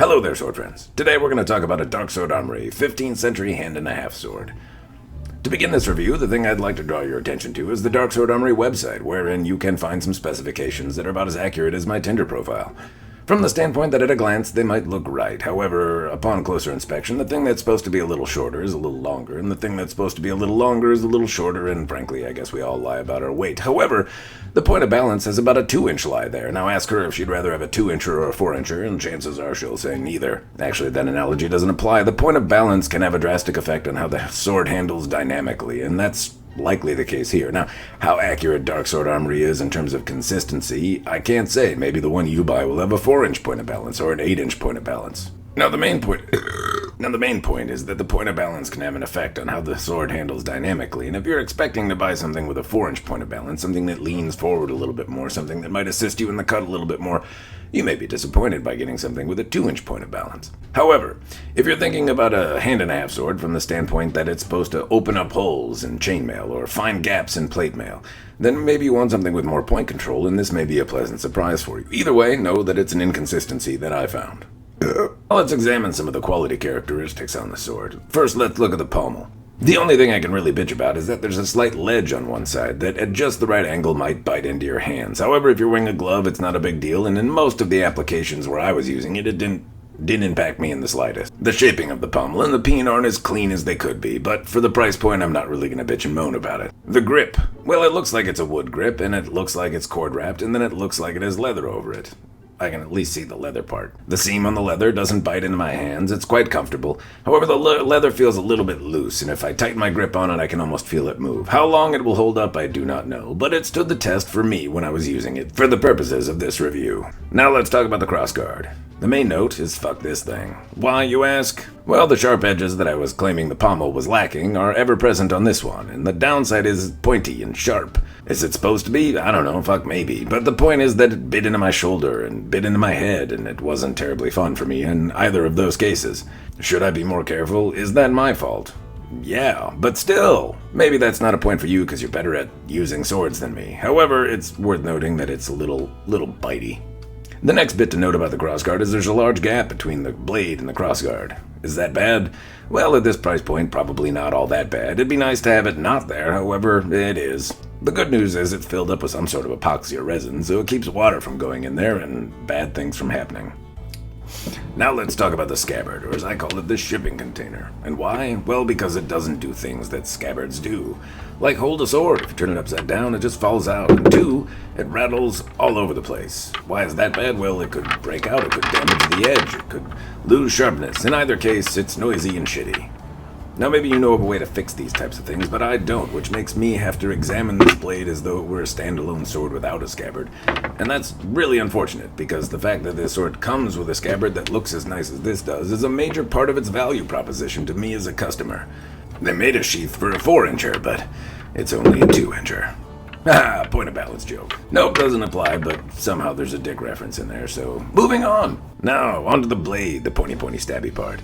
Hello there, sword friends. Today we're going to talk about a Darksword Armory 15th century hand-and-a-half sword. To begin this review, the thing I'd like to draw your attention to is the Darksword Armory website, wherein you can find some specifications that are about as accurate as my Tinder profile. From the standpoint that at a glance they might look right. However, upon closer inspection, the thing that's supposed to be a little shorter is a little longer, and the thing that's supposed to be a little longer is a little shorter, and frankly, I guess we all lie about our weight. However, the point of balance has about a 2-inch lie there. Now ask her if she'd rather have a 2-incher or a 4-incher, and chances are she'll say neither. Actually, that analogy doesn't apply. The point of balance can have a drastic effect on how the sword handles dynamically, and that's likely the case here. Now, how accurate Darksword Armory is in terms of consistency, I can't say. Maybe the one you buy will have a 4-inch point of balance or an 8-inch point of balance. Now the main point is that the point of balance can have an effect on how the sword handles dynamically, and if you're expecting to buy something with a 4-inch point of balance, something that leans forward a little bit more, something that might assist you in the cut a little bit more, you may be disappointed by getting something with a 2-inch point of balance. However, if you're thinking about a hand-and-a-half sword from the standpoint that it's supposed to open up holes in chainmail or find gaps in plate mail, then maybe you want something with more point control, and this may be a pleasant surprise for you. Either way, know that it's an inconsistency that I found. Let's examine some of the quality characteristics on the sword. First, let's look at the pommel. The only thing I can really bitch about is that there's a slight ledge on one side that at just the right angle might bite into your hands. However, if you're wearing a glove, it's not a big deal, and in most of the applications where I was using it, it didn't impact me in the slightest. The shaping of the pommel and the peen aren't as clean as they could be, but for the price point, I'm not really going to bitch and moan about it. The grip. Well, it looks like it's a wood grip, and it looks like it's cord wrapped, and then it looks like it has leather over it. I can at least see the leather part. The seam on the leather doesn't bite into my hands. It's quite comfortable. However, the leather feels a little bit loose, and if I tighten my grip on it, I can almost feel it move. How long it will hold up, I do not know, but it stood the test for me when I was using it for the purposes of this review. Now let's talk about the crossguard. The main note is fuck this thing. Why, you ask? Well, the sharp edges that I was claiming the pommel was lacking are ever present on this one, and the downside is pointy and sharp. Is it supposed to be? I don't know, fuck maybe. But the point is that it bit into my shoulder and bit into my head, and it wasn't terribly fun for me in either of those cases. Should I be more careful? Is that my fault? Yeah, but still. Maybe that's not a point for you because you're better at using swords than me. However, it's worth noting that it's a little bitey. The next bit to note about the crossguard is there's a large gap between the blade and the crossguard. Is that bad? Well, at this price point, probably not all that bad. It'd be nice to have it not there, however, it is. The good news is it's filled up with some sort of epoxy or resin, so it keeps water from going in there and bad things from happening. Now let's talk about the scabbard, or as I call it, the shipping container. And why? Well, because it doesn't do things that scabbards do. Like hold a sword, if you turn it upside down, it just falls out. And 2, it rattles all over the place. Why is that bad? Well, it could break out, it could damage the edge, it could lose sharpness. In either case, it's noisy and shitty. Now maybe you know of a way to fix these types of things, but I don't, which makes me have to examine this blade as though it were a standalone sword without a scabbard. And that's really unfortunate, because the fact that this sword comes with a scabbard that looks as nice as this does is a major part of its value proposition to me as a customer. They made a sheath for a 4-incher, but it's only a 2-incher. Ah, point of balance joke. Nope, doesn't apply, but somehow there's a dick reference in there, so moving on. Now, onto the blade, the pointy stabby part.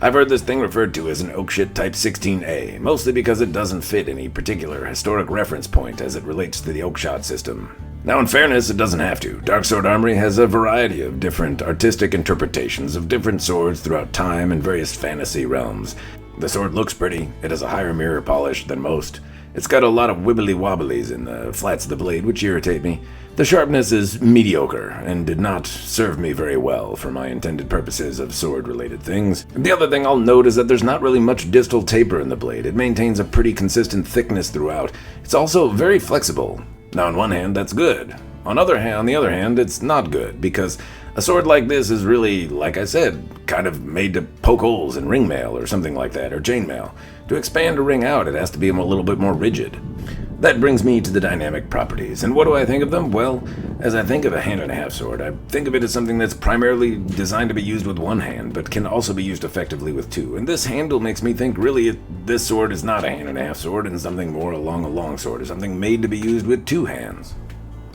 I've heard this thing referred to as an oakshit Type 16A, mostly because it doesn't fit any particular historic reference point as it relates to the oakshot system. Now in fairness, it doesn't have to. Darksword Armory has a variety of different artistic interpretations of different swords throughout time and various fantasy realms. The sword looks pretty, it has a higher mirror polish than most. It's got a lot of wibbly-wobblies in the flats of the blade, which irritate me. The sharpness is mediocre, and did not serve me very well for my intended purposes of sword-related things. The other thing I'll note is that there's not really much distal taper in the blade. It maintains a pretty consistent thickness throughout. It's also very flexible. Now on one hand, that's good. On the other hand, it's not good, because a sword like this is really, like I said, kind of made to poke holes in ring mail or something like that, or chainmail. To expand or ring out, it has to be a little bit more rigid. That brings me to the dynamic properties, and what do I think of them? Well, as I think of a hand-and-a-half sword, I think of it as something that's primarily designed to be used with one hand, but can also be used effectively with 2. And this handle makes me think really this sword is not a hand-and-a-half sword, and something more along a long sword, or something made to be used with 2 hands.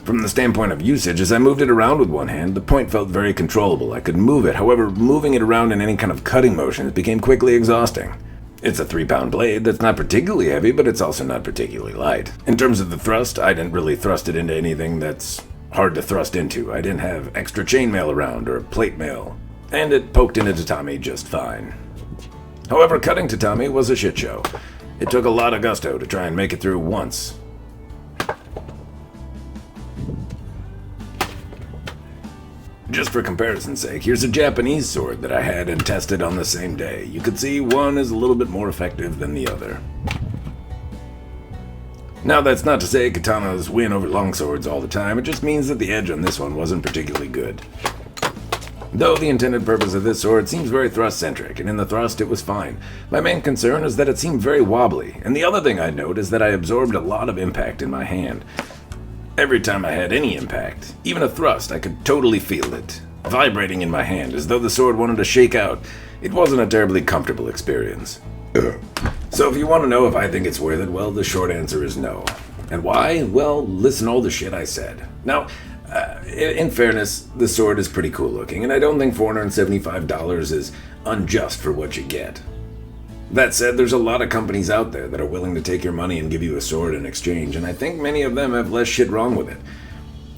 From the standpoint of usage, as I moved it around with one hand, the point felt very controllable. I could move it, however, moving it around in any kind of cutting motions became quickly exhausting. It's a 3-pound blade that's not particularly heavy, but it's also not particularly light. In terms of the thrust, I didn't really thrust it into anything that's hard to thrust into. I didn't have extra chainmail around or plate mail. and it poked into Tatami just fine. However, cutting Tatami was a shit show. It took a lot of gusto to try and make it through once. Just for comparison's sake, here's a Japanese sword that I had and tested on the same day. You could see one is a little bit more effective than the other. Now, that's not to say katanas win over longswords all the time, it just means that the edge on this one wasn't particularly good. Though the intended purpose of this sword seems very thrust-centric, and in the thrust it was fine. My main concern is that it seemed very wobbly, and the other thing I note is that I absorbed a lot of impact in my hand. Every time I had any impact, even a thrust, I could totally feel it, vibrating in my hand as though the sword wanted to shake out. It wasn't a terribly comfortable experience. So if you want to know if I think it's worth it, well, the short answer is no. And why? Well, listen to all the shit I said. Now, in fairness, the sword is pretty cool looking, and I don't think $475 is unjust for what you get. That said, there's a lot of companies out there that are willing to take your money and give you a sword in exchange, and I think many of them have less shit wrong with it.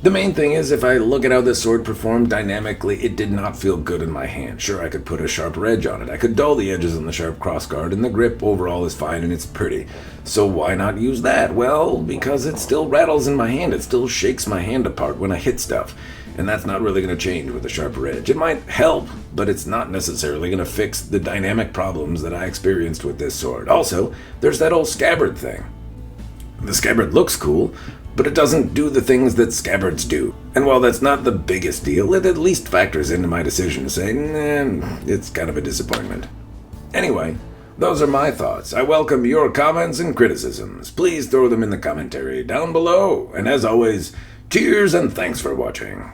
The main thing is, if I look at how this sword performed dynamically, it did not feel good in my hand. Sure, I could put a sharper edge on it, I could dull the edges on the sharp crossguard, and the grip overall is fine and it's pretty. So why not use that? Well, because it still rattles in my hand, it still shakes my hand apart when I hit stuff. And that's not really going to change with a sharper edge. It might help, but it's not necessarily going to fix the dynamic problems that I experienced with this sword. Also, there's that old scabbard thing. The scabbard looks cool, but it doesn't do the things that scabbards do. And while that's not the biggest deal, it at least factors into my decision to say, nah, it's kind of a disappointment. Anyway, those are my thoughts. I welcome your comments and criticisms. Please throw them in the commentary down below. And as always, cheers and thanks for watching.